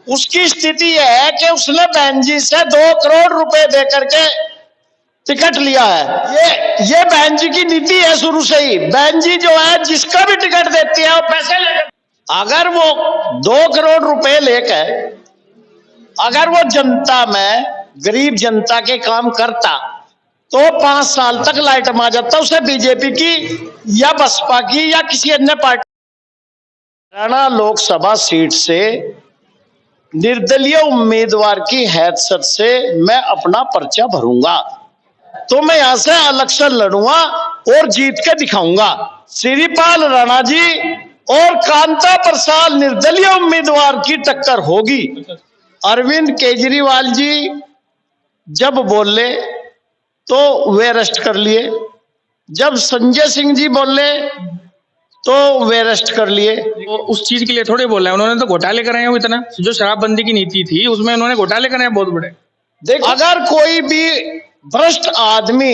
उसकी स्थिति यह है कि उसने बहन जी से 2 करोड़ रुपए दे करके टिकट लिया है। ये बहन जी की नीति है शुरू से ही। बहन जी जो है जिसका भी टिकट देती है वो पैसे लेकर, अगर वो 2 करोड़ रुपए लेकर अगर वो जनता में गरीब जनता के काम करता तो 5 साल तक लाइट मार जाता उसे बीजेपी की या बसपा की या किसी अन्य पार्टी। हरियाणा लोकसभा सीट से निर्दलीय उम्मीदवार की हैसियत से मैं अपना पर्चा भरूंगा, तो मैं यहां से इलेक्शन लड़ूंगा और जीत के दिखाऊंगा। श्रीपाल राणा जी और कांता प्रसाद निर्दलीय उम्मीदवार की टक्कर होगी। अरविंद केजरीवाल जी जब बोले तो वे अरेस्ट कर लिए, जब संजय सिंह जी बोले तो वे अरेस्ट कर लिए। तो उस चीज के लिए थोड़े बोल रहे हैं, उन्होंने तो घोटाले कराए हैं। इतना जो शराबबंदी की नीति थी उसमें उन्होंने घोटाले कराए हैं बहुत बड़े। देखो, अगर कोई भी भ्रष्ट आदमी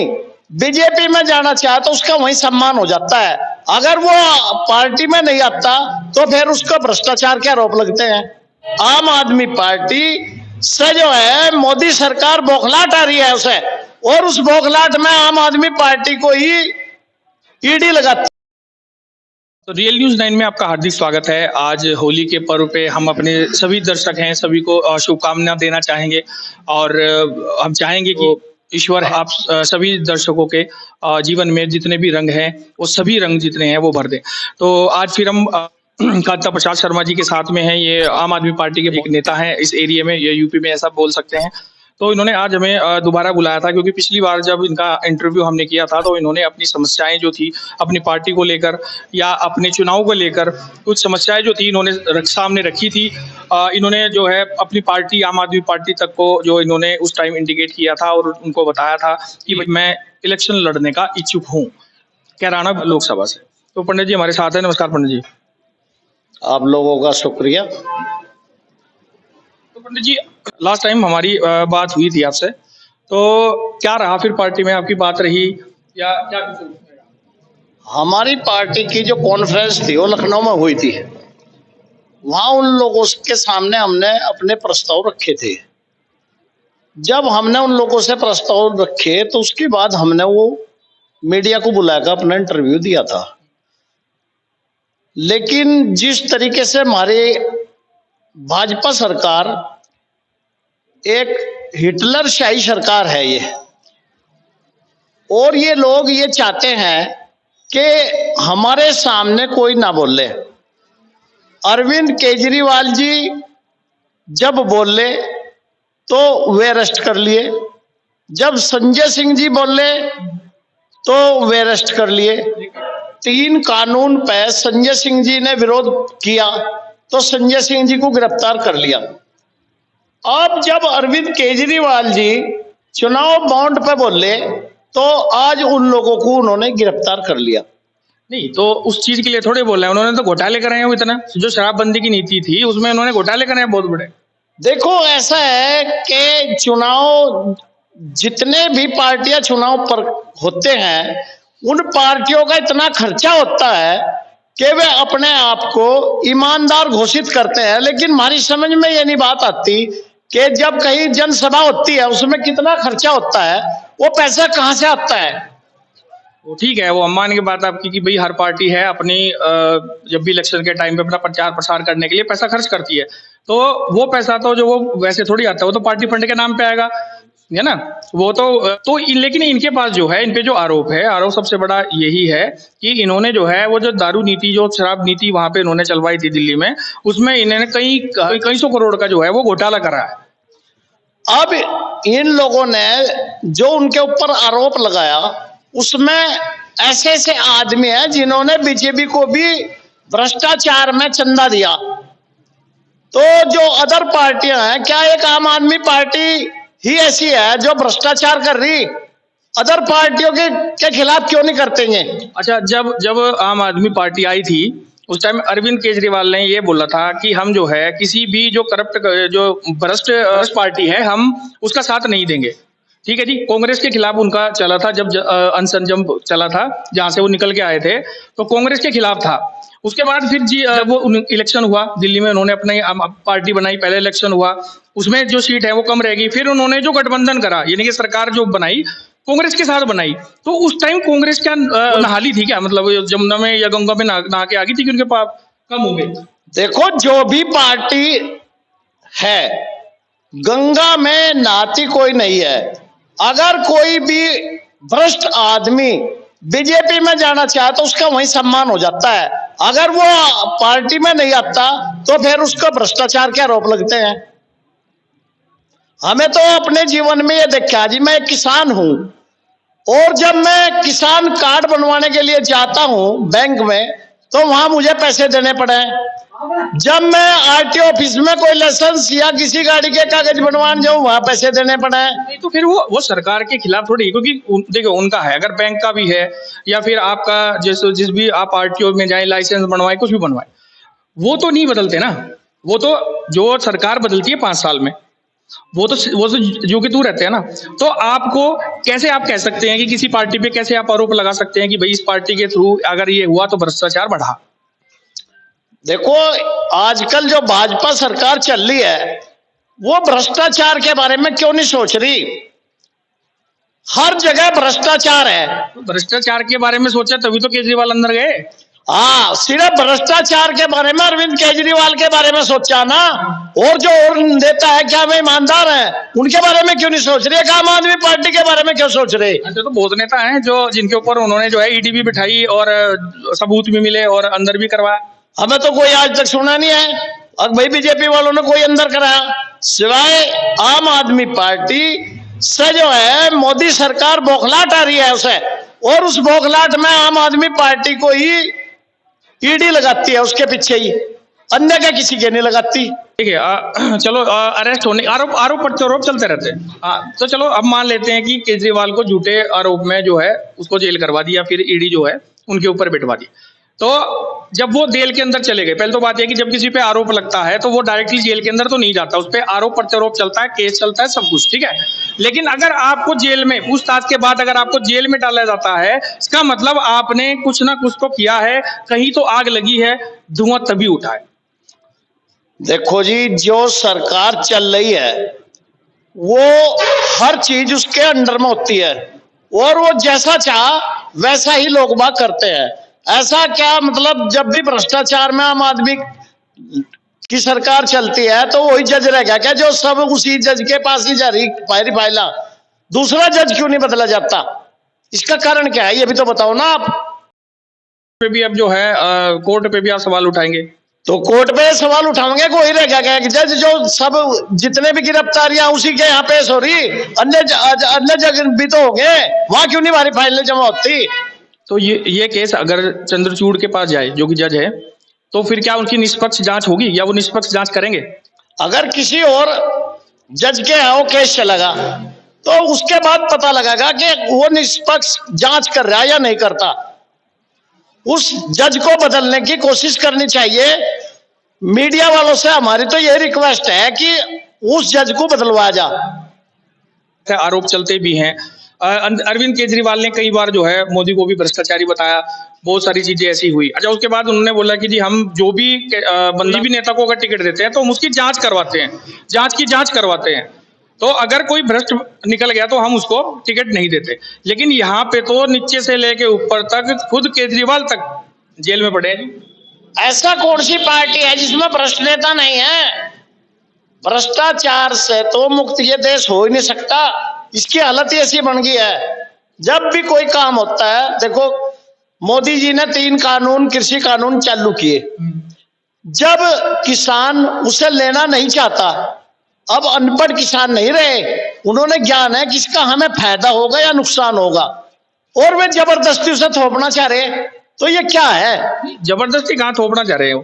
बीजेपी में जाना चाहे तो उसका वही सम्मान हो जाता है। अगर वो पार्टी में नहीं आता तो फिर उसको भ्रष्टाचार के आरोप लगते हैं। आम आदमी पार्टी से जो है मोदी सरकार बौखलाहट आ रही है उसे, और उस बौखलाहट में आम आदमी पार्टी को ही ईडी लगाती। तो रियल न्यूज़ 9 में आपका हार्दिक स्वागत है। आज होली के पर्व पे हम अपने सभी दर्शक हैं सभी को शुभकामनाएं देना चाहेंगे और हम चाहेंगे कि ईश्वर आप सभी दर्शकों के जीवन में जितने भी रंग हैं वो सभी रंग जितने हैं वो भर दें। तो आज फिर हम कांता प्रसाद शर्मा जी के साथ में हैं। ये आम आदमी पार्टी के एक नेता हैं इस एरिया में, ये यूपी में ऐसा बोल सकते हैं। तो इन्होंने आज हमें दोबारा बुलाया था क्योंकि पिछली बार जब इनका इंटरव्यू हमने किया था तो इन्होंने अपनी समस्याएं जो थी अपनी पार्टी को लेकर या अपने चुनाव को लेकर कुछ समस्याएं जो थी इन्होंने सामने रखी थी। इन्होंने जो है अपनी पार्टी आम आदमी पार्टी तक को जो इन्होंने उस टाइम इंडिकेट किया था और उनको बताया था कि मैं इलेक्शन लड़ने का इच्छुक हूँ कैराना लोकसभा से। तो पंडित जी हमारे साथ है। नमस्कार पंडित जी। आप लोगों का शुक्रिया। तो पंडित जी लास्ट टाइम हमारी बात हुई थी आपसे, तो क्या रहा फिर पार्टी में आपकी बात रही या क्या? हमारी पार्टी की जो कॉन्फ्रेंस थी वो लखनऊ में हुई थी। वहां उन लोगों के सामने हमने अपने प्रस्ताव रखे थे। जब हमने उन लोगों से प्रस्ताव रखे तो उसके बाद हमने वो मीडिया को बुलाकर अपना इंटरव्यू दिया था। लेकिन जिस तरीके से हमारी भाजपा सरकार एक हिटलर शाही सरकार है ये, और ये लोग ये चाहते हैं कि हमारे सामने कोई ना बोले। अरविंद केजरीवाल जी जब बोले तो वे अरेस्ट कर लिए, जब संजय सिंह जी बोले तो वे अरेस्ट कर लिए। 3 कानून पे संजय सिंह जी ने विरोध किया तो संजय सिंह जी को गिरफ्तार कर लिया। अब जब अरविंद केजरीवाल जी चुनाव बॉन्ड पे बोले तो आज उन लोगों को उन्होंने गिरफ्तार कर लिया। नहीं, तो उस चीज के लिए थोड़े बोल रहे हैं, उन्होंने तो घोटाले कराए हैं। इतना जो शराबबंदी की नीति थी उसमें उन्होंने घोटाले कराए हैं बहुत बड़े। देखो, ऐसा है कि चुनाव जितने भी पार्टियां चुनाव पर होते हैं उन पार्टियों का इतना खर्चा होता है कि वे अपने आप को ईमानदार घोषित करते हैं, लेकिन हमारी समझ में ये नहीं बात आती कि जब कहीं जनसभा होती है उसमें कितना खर्चा होता है, वो पैसा कहां से आता है। वो ठीक है, वो अम्बानी की बात आपकी कि भाई हर पार्टी है अपनी जब भी इलेक्शन के टाइम पे अपना प्रचार प्रसार करने के लिए पैसा खर्च करती है, तो वो पैसा तो जो वो वैसे थोड़ी आता है, वो तो पार्टी फंड के नाम पे आएगा, है ना। वो तो लेकिन इनके पास जो है इन पे जो आरोप है, आरोप सबसे बड़ा यही है कि इन्होंने जो है वो जो दारू नीति जो शराब नीति वहां पे इन्होंने चलवाई थी दिल्ली में, उसमें इन्होंने कई सौ करोड़ का जो है वो घोटाला करा है। अब इन लोगों ने जो उनके ऊपर आरोप लगाया उसमें ऐसे ऐसे आदमी हैं जिन्होंने बीजेपी को भी भ्रष्टाचार में चंदा दिया। तो जो अदर पार्टियां हैं, क्या एक आम आदमी पार्टी ही ऐसी है जो भ्रष्टाचार कर रही? अदर पार्टियों के खिलाफ क्यों नहीं करते हैं? अच्छा, जब आम आदमी पार्टी आई थी उस टाइम अरविंद केजरीवाल ने ये बोला था कि हम जो है किसी भी जो करप्ट जो भ्रष्ट पार्टी है हम उसका साथ नहीं देंगे। ठीक है जी। कांग्रेस के खिलाफ उनका चला था जब अनशन जब चला था, जहां से वो निकल के आए थे, तो कांग्रेस के खिलाफ था। उसके बाद फिर जी जब वो इलेक्शन हुआ दिल्ली में, उन्होंने अपनी पार्टी बनाई, पहले इलेक्शन हुआ, उसमें जो सीट है वो कम रहेगी। फिर उन्होंने जो गठबंधन करा, यानी कि सरकार जो बनाई, कांग्रेस के साथ बनाई, तो उस टाइम कांग्रेस क्या नहाली थी क्या, मतलब जमुना में या गंगा में नहा के आ गई थी कि उनके पाप कम हो गए? देखो, जो भी पार्टी है, गंगा में नहाती कोई नहीं है। अगर कोई भी भ्रष्ट आदमी बीजेपी में जाना चाहे तो उसका वहीं सम्मान हो जाता है। अगर वो पार्टी में नहीं आता तो फिर उसको भ्रष्टाचार के आरोप लगते हैं। हमें तो अपने जीवन में ये देखा जी, मैं एक किसान हूं, और जब मैं किसान कार्ड बनवाने के लिए जाता हूं बैंक में, तो वहां मुझे पैसे देने पड़े। जब मैं आरटीओ ऑफिस में कोई लाइसेंस या किसी गाड़ी के कागज बनवाने जाऊं, वहां पैसे देने पड़े। नहीं तो फिर वो सरकार के खिलाफ थोड़ी, क्योंकि देखो उनका है, अगर बैंक का भी है या फिर आपका जिस भी आप आरटीओ में जाए, लाइसेंस बनवाए, कुछ भी बनवाए, वो तो नहीं बदलते ना। वो तो जो सरकार बदलती है 5 साल में, वो तो जो कि तू रहते हैं ना। तो आपको कैसे आप कह सकते हैं कि किसी पार्टी पे कैसे आप आरोप लगा सकते हैं कि भाई इस पार्टी के थ्रू अगर ये हुआ तो भ्रष्टाचार बढ़ा? देखो, आजकल जो भाजपा सरकार चल रही है, वो भ्रष्टाचार के बारे में क्यों नहीं सोच रही? हर जगह भ्रष्टाचार है। तो भ्रष्टाचार के बारे में सोचा तभी तो केजरीवाल अंदर गए। हाँ, सिर्फ भ्रष्टाचार के बारे में अरविंद केजरीवाल के बारे में सोचा ना, और जो और नेता है क्या वे ईमानदार है, उनके बारे में क्यों नहीं सोच रही? आम आदमी पार्टी के बारे में क्यों सोच रहे? अच्छा, तो बहुत नेता हैं जो जिनके ऊपर उन्होंने जो है ईडी भी बिठाई और सबूत भी मिले और अंदर भी करवाया। हमें तो कोई आज तक सुना नहीं है, और भाई बीजेपी वालों ने कोई अंदर कराया, सिवाय आम आदमी पार्टी से जो है मोदी सरकार बौखलाहट आ रही है उसे, और उस बौखलाहट में आम आदमी पार्टी को ही ईडी लगाती है, उसके पीछे ही, अन्य के किसी के नहीं लगाती। ठीक है, चलो अरेस्ट होने आरोप प्रत्यारोप चलते रहते हैं। तो चलो अब मान लेते हैं कि केजरीवाल को झूठे आरोप में जो है उसको जेल करवा दी, या फिर ईडी जो है उनके ऊपर बिठवा दी। तो जब वो जेल के अंदर चले गए, पहले तो बात यह कि जब किसी पे आरोप लगता है तो वो डायरेक्टली जेल के अंदर तो नहीं जाता, उस पर आरोप प्रत्यारोप चलता है, केस चलता है, सब कुछ ठीक है। लेकिन अगर आपको जेल में पूछताछ के बाद अगर आपको जेल में डाला जाता है, इसका मतलब आपने कुछ ना कुछ तो किया है, कहीं तो आग लगी है, धुआं तभी उठा है। देखो जी, जो सरकार चल रही है वो हर चीज उसके अंडर में होती है, और वो जैसा चाह वैसा ही लोग बाग करते हैं। ऐसा क्या मतलब, जब भी भ्रष्टाचार में आम आदमी की सरकार चलती है तो वही जज रहेगा क्या जो सब उसी जज के पास ही जा रही फाइला? दूसरा जज क्यों नहीं बदला जाता? इसका कारण क्या है, ये भी तो बताओ ना आप। पे भी अब जो है कोर्ट पे भी आप सवाल उठाएंगे, तो कोर्ट पे सवाल उठाओगे, कोई रहेगा क्या जज जो सब जितने भी गिरफ्तारियां उसी के यहाँ पेश हो रही? अन्य जगह भी तो हो गए, वहां क्यों नहीं हमारी फाइलें जमा होती? तो ये केस अगर चंद्रचूड़ के पास जाए, जो कि जज है, तो फिर क्या उनकी निष्पक्ष जांच होगी या वो निष्पक्ष जांच करेंगे? अगर किसी और जज के यहाँ वो केस चलेगा तो उसके बाद पता लगेगा कि वो निष्पक्ष जांच कर रहा है या नहीं करता। उस जज को बदलने की कोशिश करनी चाहिए। मीडिया वालों से हमारी तो यही रिक्वेस्ट है कि उस जज को बदलवाया जा। आरोप चलते भी हैं। अरविंद केजरीवाल ने कई बार जो है मोदी को भी भ्रष्टाचारी बताया, बहुत सारी चीजें ऐसी हुई। अच्छा, उसके बाद उन्होंने बोला कि जी हम जो भी भी नेता को अगर टिकट देते हैं तो हम उसकी जांच करवाते हैं, जांच करवाते हैं। तो अगर कोई भ्रष्ट निकल गया तो हम उसको टिकट नहीं देते। लेकिन यहाँ पे तो नीचे से लेके ऊपर तक खुद केजरीवाल तक जेल में पड़े। ऐसा कौन सी पार्टी है जिसमें भ्रष्ट नेता नहीं है? भ्रष्टाचार से तो मुक्त ये देश हो ही नहीं सकता। इसकी हालत ही ऐसी बन गई है, जब भी कोई काम होता है, देखो मोदी जी ने 3 कानून, कृषि कानून चालू किए। जब किसान उसे लेना नहीं चाहता, अब अनपढ़ किसान नहीं रहे, उन्होंने ज्ञान है कि इसका हमें फायदा होगा या नुकसान होगा, और वे जबरदस्ती उसे थोपना चाह रहे, तो ये क्या है? जबरदस्ती कहाँ थोपना चाह रहे हो?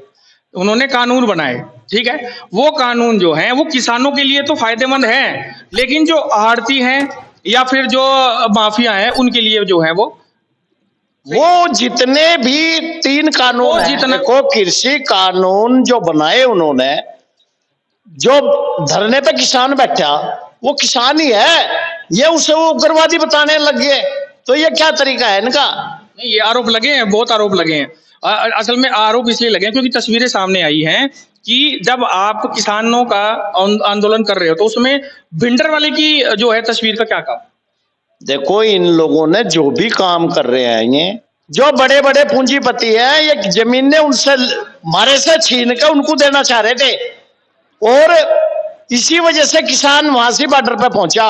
उन्होंने कानून बनाए, ठीक है, वो कानून जो है वो किसानों के लिए तो फायदेमंद है, लेकिन जो आढ़ती हैं या फिर जो माफिया हैं उनके लिए जो है वो जितने भी 3 कानून जितने को कृषि कानून जो बनाए उन्होंने, जो धरने पे किसान बैठा वो किसान ही है, ये उसे वो उग्रवादी बताने लग गए। तो ये क्या तरीका है इनका? नहीं, ये आरोप लगे हैं, बहुत आरोप लगे हैं। असल में आरोप इसलिए लगे हैं क्योंकि तस्वीरें सामने आई हैं कि जब आप किसानों का आंदोलन कर रहे हो तो उसमें भिंडर वाले की जो है तस्वीर का क्या काम? देखो, इन लोगों ने जो भी काम कर रहे हैं, ये जो बड़े बड़े पूंजीपति हैं, ये जमीन ने उनसे मारे से छीन कर उनको देना चाह रहे थे, और इसी वजह से किसान वहां से बॉर्डर पे पहुंचा।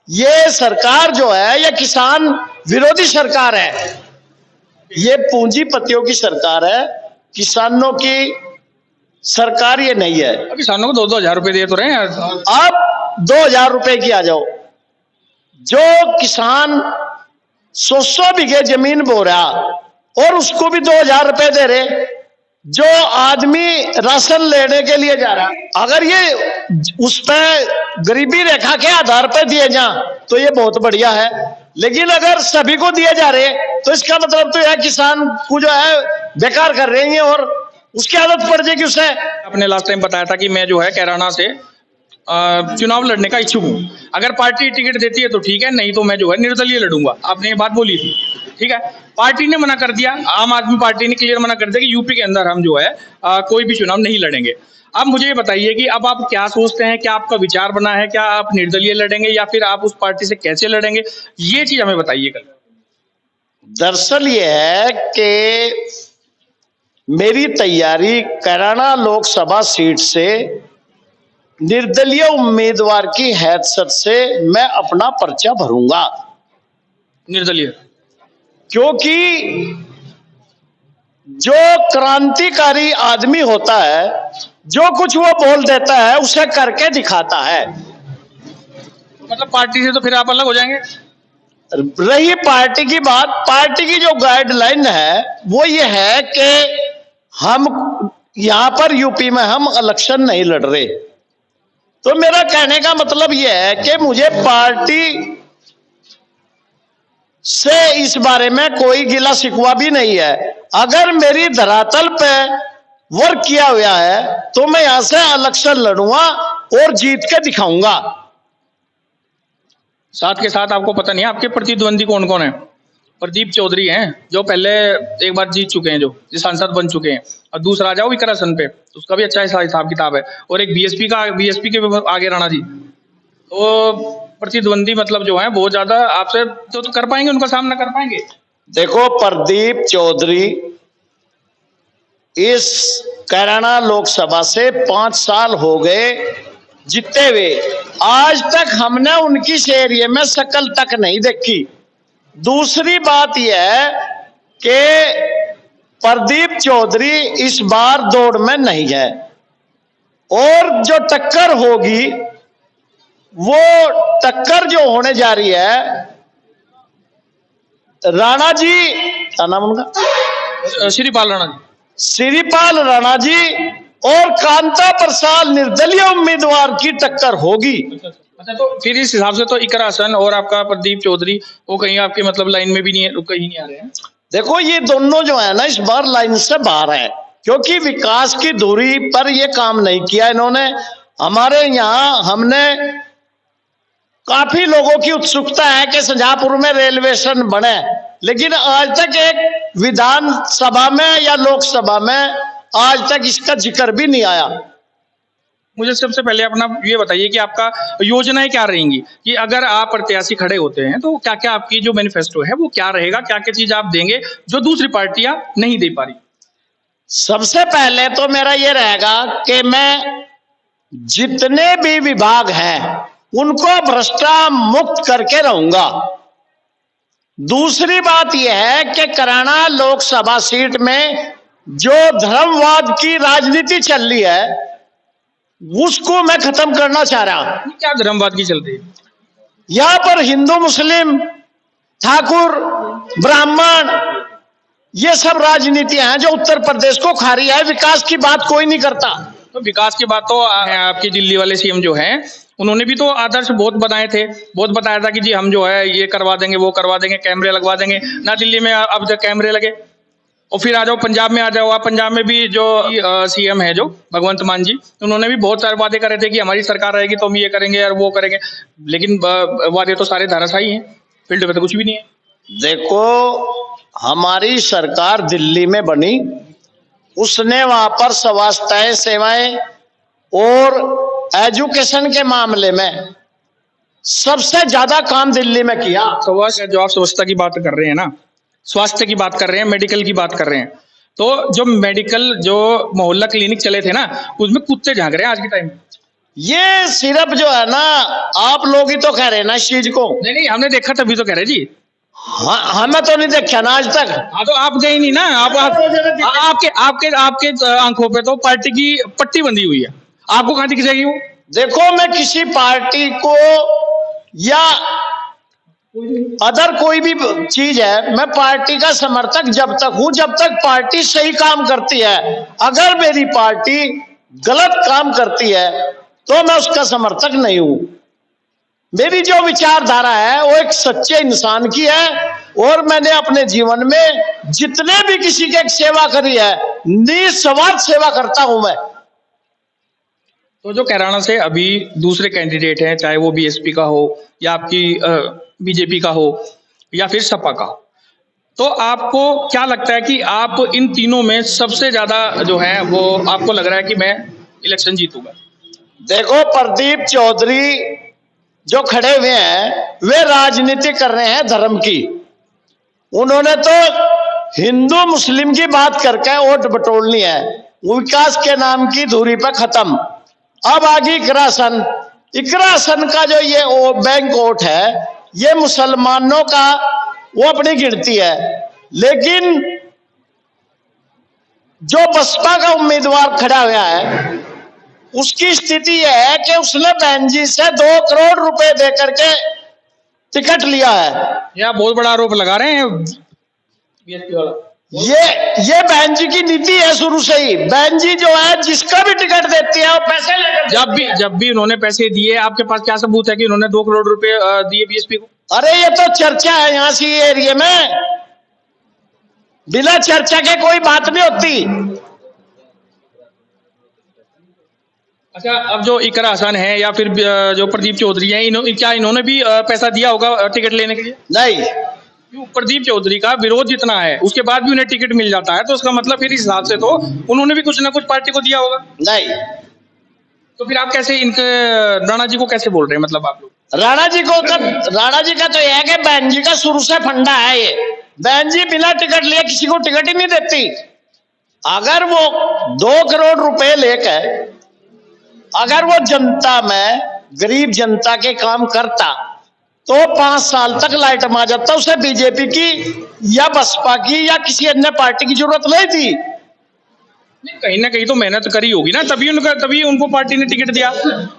ये सरकार जो है, ये किसान विरोधी सरकार है, ये पूंजीपतियों की सरकार है, किसानों की सरकार ये नहीं है। किसानों को 2-2 हजार रुपए दे तो रहे हैं। अब 2,000 रुपए की आ जाओ। जो किसान 100 बीघे जमीन बो रहा और उसको भी 2,000 रुपए दे रहे, जो आदमी राशन लेने के लिए जा रहा, अगर ये उस पर गरीबी रेखा के आधार पर दिए जाए तो ये बहुत बढ़िया है, लेकिन अगर सभी को दिए जा रहे तो इसका मतलब तो यह किसान को जो है बेकार कर रहे हैं और उसकी आदत पड़ जाएगी उसे। आपने लास्ट टाइम बताया था कि मैं जो है कैराना से चुनाव लड़ने का इच्छुक हूँ, अगर पार्टी टिकट देती है तो ठीक है, नहीं तो मैं जो है निर्दलीय लड़ूंगा। आपने ये बात बोली थी, ठीक है। पार्टी ने मना कर दिया, आम आदमी पार्टी ने क्लियर मना कर दिया कि यूपी के अंदर हम जो है कोई भी चुनाव नहीं लड़ेंगे। अब मुझे ये बताइए कि अब आप क्या सोचते हैं, क्या आपका विचार बना है, क्या आप निर्दलीय लड़ेंगे या फिर आप उस पार्टी से कैसे लड़ेंगे, ये चीज हमें बताइएगा। दरअसल ये है कि मेरी तैयारी कैराना लोकसभा सीट से निर्दलीय उम्मीदवार की हैसियत से मैं अपना पर्चा भरूंगा, निर्दलीय, क्योंकि जो क्रांतिकारी आदमी होता है, जो कुछ वो बोल देता है उसे करके दिखाता है। मतलब पार्टी से तो फिर आप अलग हो जाएंगे? रही पार्टी की बात, पार्टी की जो गाइडलाइन है वो ये है कि हम यहां पर यूपी में हम इलेक्शन नहीं लड़ रहे। तो मेरा कहने का मतलब यह है कि मुझे पार्टी से इस बारे में कोई गिला शिकवा भी नहीं है। अगर मेरी धरातल पे वर्क किया हुआ है तो मैं यहां से इलेक्शन लड़ूंगा और जीत के दिखाऊंगा। साथ के साथ आपको पता नहीं है आपके प्रतिद्वंदी कौन कौन है? प्रदीप चौधरी हैं जो पहले एक बार जीत चुके हैं, जो सांसद बन चुके हैं, और दूसरा आ जाओ विकरासन पे, उसका भी अच्छा हिसाब किताब है, और एक बीएसपी के आगे राणा जी। तो प्रतिद्वंदी मतलब जो है बहुत ज्यादा आपसे तो कर पाएंगे, उनका सामना कर पाएंगे? देखो, प्रदीप चौधरी इस कैराना लोकसभा से 5 साल हो गए जीते हुए, आज तक हमने उनकी इस एरिया में शक्ल तक नहीं देखी। दूसरी बात यह है कि प्रदीप चौधरी इस बार दौड़ में नहीं है, और जो टक्कर होगी वो टक्कर जो होने जा रही है, राणा जी, क्या नाम उनका? श्रीपाल राणा जी, श्रीपाल राणा जी और कांता प्रसाद निर्दलीय उम्मीदवार की टक्कर होगी। अच्छा, तो फिर इस हिसाब से तो इकरा हसन और आपका प्रदीप चौधरी वो कहीं आपके मतलब लाइन में भी नहीं है, कहीं नहीं आ रहे हैं? देखो, ये दोनों जो है ना इस बार लाइन से बाहर है, क्योंकि विकास की धुरी पर ये काम नहीं किया इन्होंने। हमारे यहाँ हमने काफी लोगों की उत्सुकता है कि शाहजहांपुर में रेलवे स्टेशन बने, लेकिन आज तक एक विधानसभा में या लोकसभा में आज तक इसका जिक्र भी नहीं आया। मुझे सबसे पहले अपना ये बताइए कि आपका योजनाएं क्या रहेंगी, कि अगर आप प्रत्याशी खड़े होते हैं तो क्या क्या आपकी जो मैनिफेस्टो है वो क्या रहेगा, क्या क्या चीज आप देंगे जो दूसरी पार्टियां नहीं दे पा रही? सबसे पहले तो मेरा ये रहेगा कि मैं जितने भी विभाग हैं उनको भ्रष्टा मुक्त करके रहूंगा। दूसरी बात यह है कि कैराना लोकसभा सीट में जो धर्मवाद की राजनीति चल रही है उसको मैं खत्म करना चाह रहा हूं। क्या धर्मवाद की चल रही है? यहां पर हिंदू, मुस्लिम, ठाकुर, ब्राह्मण, ये सब राजनीतियां हैं जो उत्तर प्रदेश को खा रही है। विकास की बात कोई नहीं करता। तो विकास की बात तो आपकी दिल्ली वाले सीएम जो हैं उन्होंने भी तो आदर्श बहुत बनाए थे, बहुत बताया था कि जी हम जो है ये करवा देंगे, वो करवा देंगे, कैमरे लगवा देंगे ना। दिल्ली में अब तक कैमरे लगे, और फिर आ जाओ पंजाब में, आ जाओ आप। पंजाब में भी जो सीएम है जो भगवंत मान जी, उन्होंने भी बहुत सारे वादे करे थे कि हमारी सरकार रहेगी तो हम ये करेंगे और वो करेंगे, लेकिन वादे तो सारे धाराशाही हैं, फील्ड पे तो कुछ भी नहीं है। देखो, हमारी सरकार दिल्ली में बनी, उसने वहां पर स्वास्थ्य सेवाएं और एजुकेशन के मामले में सबसे ज्यादा काम दिल्ली में किया। स्वास्थ्य, जो आप स्वच्छता की बात कर रहे हैं ना, स्वास्थ्य की बात कर रहे हैं, मेडिकल की बात कर रहे हैं, तो जो मेडिकल जो मोहल्ला क्लिनिक चले थे ना, उसमें कुत्ते झांक रहे हैं आज के टाइम। ये सिर्फ जो है ना, आप लोग ही तो कह रहे हैं ना इस चीज को। नहीं नहीं, हमने देखा तभी तो कह रहे जी। हाँ, हमें तो नहीं देखा ना आज तक। हाँ तो आप गए नहीं ना, आपके आपके आपके आंखों पे तो पार्टी की पट्टी बंधी हुई है, आपको कहाँ दिख जाएगी वो? देखो, मैं किसी पार्टी को या अदर कोई भी चीज है, मैं पार्टी का समर्थक जब तक हूं जब तक पार्टी सही काम करती है। अगर मेरी पार्टी गलत काम करती है तो मैं उसका समर्थक नहीं हूं। मेरी जो विचारधारा है वो एक सच्चे इंसान की है, और मैंने अपने जीवन में जितने भी किसी की सेवा करी है, निस्वार्थ सेवा करता हूं मैं। तो जो कैराना से अभी दूसरे कैंडिडेट हैं, चाहे वो बीएसपी का हो या आपकी बीजेपी का हो या फिर सपा का हो, तो आपको क्या लगता है कि आप इन तीनों में सबसे ज्यादा जो है वो आपको लग रहा है कि मैं इलेक्शन जीतूंगा? देखो, प्रदीप चौधरी जो खड़े हुए हैं वे राजनीति कर रहे हैं धर्म की। उन्होंने तो हिंदू मुस्लिम की बात करके वोट बटोरनी है, विकास के नाम की धुरी पर खत्म। अब आगे इकरासन का जो ये बैंक वोट है, ये मुसलमानों का वो अपनी गिनती है, लेकिन जो बसपा का उम्मीदवार खड़ा हुआ है उसकी स्थिति यह है कि उसने बहन जी से 2 करोड़ रुपए देकर के टिकट लिया है। या बहुत बड़ा आरोप लगा रहे हैं बीएसपी वाला। ये बहन जी की नीति है शुरू से ही। बहन जी जो है जिसका भी टिकट देती है वो पैसे लेकर जब भी उन्होंने पैसे दिए, आपके पास क्या सबूत है कि उन्होंने 2 करोड़ रुपए दिए बीएसपी को? अरे ये तो चर्चा है यहाँ से एरिया में, बिना चर्चा के कोई बात नहीं होती। अच्छा, अब जो इकरा हसन है या फिर जो प्रदीप चौधरी है, क्या इन्होंने भी पैसा दिया होगा टिकट लेने के लिए? नहीं। क्यों? प्रदीप चौधरी का विरोध जितना है उसके बाद भी उन्हें टिकट मिल जाता है, तो उसका मतलब फिर इस हिसाब से तो उन्होंने भी कुछ ना कुछ पार्टी को दिया होगा। नहीं, तो फिर आप कैसे इनके राणा जी को कैसे बोल रहे हैं? मतलब आप लोग राणा जी का तो यह है कि बहन जी का शुरू से फंडा है ये। बहन जी बिना टिकट लिए किसी को टिकट ही नहीं देती। अगर वो 2 करोड़ रुपए लेकर अगर वो जनता में गरीब जनता के काम करता तो 5 साल तक लाइट मार जाता। उसे बीजेपी की या बसपा की या किसी अन्य पार्टी की जरूरत नहीं थी। कहीं ना कहीं तो मेहनत करी होगी ना, तभी उनको पार्टी ने टिकट दिया।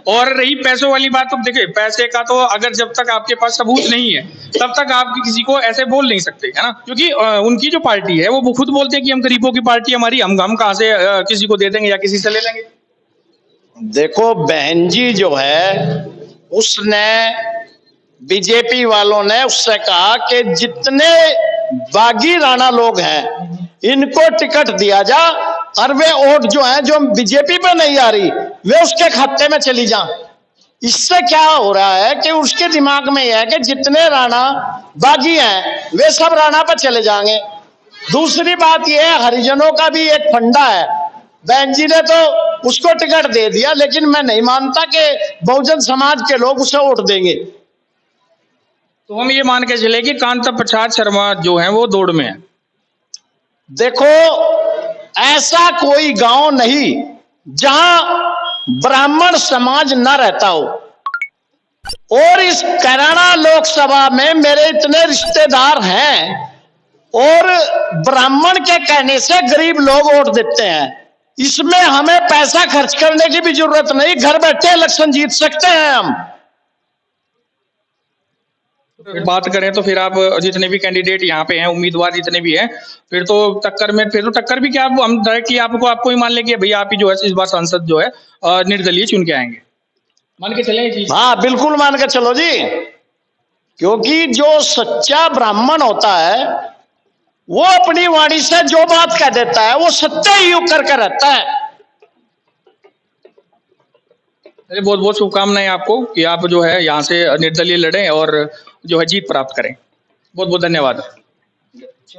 और रही पैसों वाली बात, तो देखिए पैसे का तो अगर जब तक आपके पास सबूत नहीं है तब तक आप किसी को ऐसे बोल नहीं सकते, है ना, क्योंकि उनकी जो पार्टी है वो खुद बोलते हैं कि हम गरीबों की पार्टी हमारी, हम कहाँ से किसी को दे देंगे या किसी से ले लेंगे। देखो, बहन जी जो है उसने बीजेपी वालों ने उससे कहा कि जितने बागी राणा लोग हैं इनको टिकट दिया जा, और वे वोट जो है जो बीजेपी पे नहीं आ रही वे उसके खाते में चली जा। इससे क्या हो रहा है कि उसके दिमाग में यह है कि जितने राणा बागी हैं वे सब राणा पर चले जाएंगे। दूसरी बात यह है, हरिजनों का भी एक फंडा है। बहन जी ने तो उसको टिकट दे दिया, लेकिन मैं नहीं मानता कि बहुजन समाज के लोग उसे वोट देंगे। तो हम ये मान के चले कि कांता प्रसाद शर्मा जो है वो दौड़ में है। देखो, ऐसा कोई गांव नहीं जहां ब्राह्मण समाज न रहता हो, और इस कैराना लोकसभा में मेरे इतने रिश्तेदार हैं और ब्राह्मण के कहने से गरीब लोग वोट देते हैं। इसमें हमें पैसा खर्च करने की भी जरूरत नहीं, घर बैठे इलेक्शन जीत सकते हैं हम। बात करें तो फिर आप जितने भी कैंडिडेट यहाँ पे हैं, उम्मीदवार जितने भी हैं, फिर तो टक्कर भी क्या, हम डायरेक्टली आपको ही मान लेंगे भैया आप ही जो है इस बार सांसद जो है निर्दलीय चुन के आएंगे, मान के चले जी? हाँ, बिल्कुल मान के चलो जी, क्योंकि जो सच्चा ब्राह्मण होता है वो अपनी वाणी से जो बात कह देता है वो सत्य ही करके रहता है। बहुत बहुत शुभकामनाएं आपको कि आप जो है यहाँ से निर्दलीय लड़ें और जो है जीत प्राप्त करें। बहुत बहुत धन्यवाद।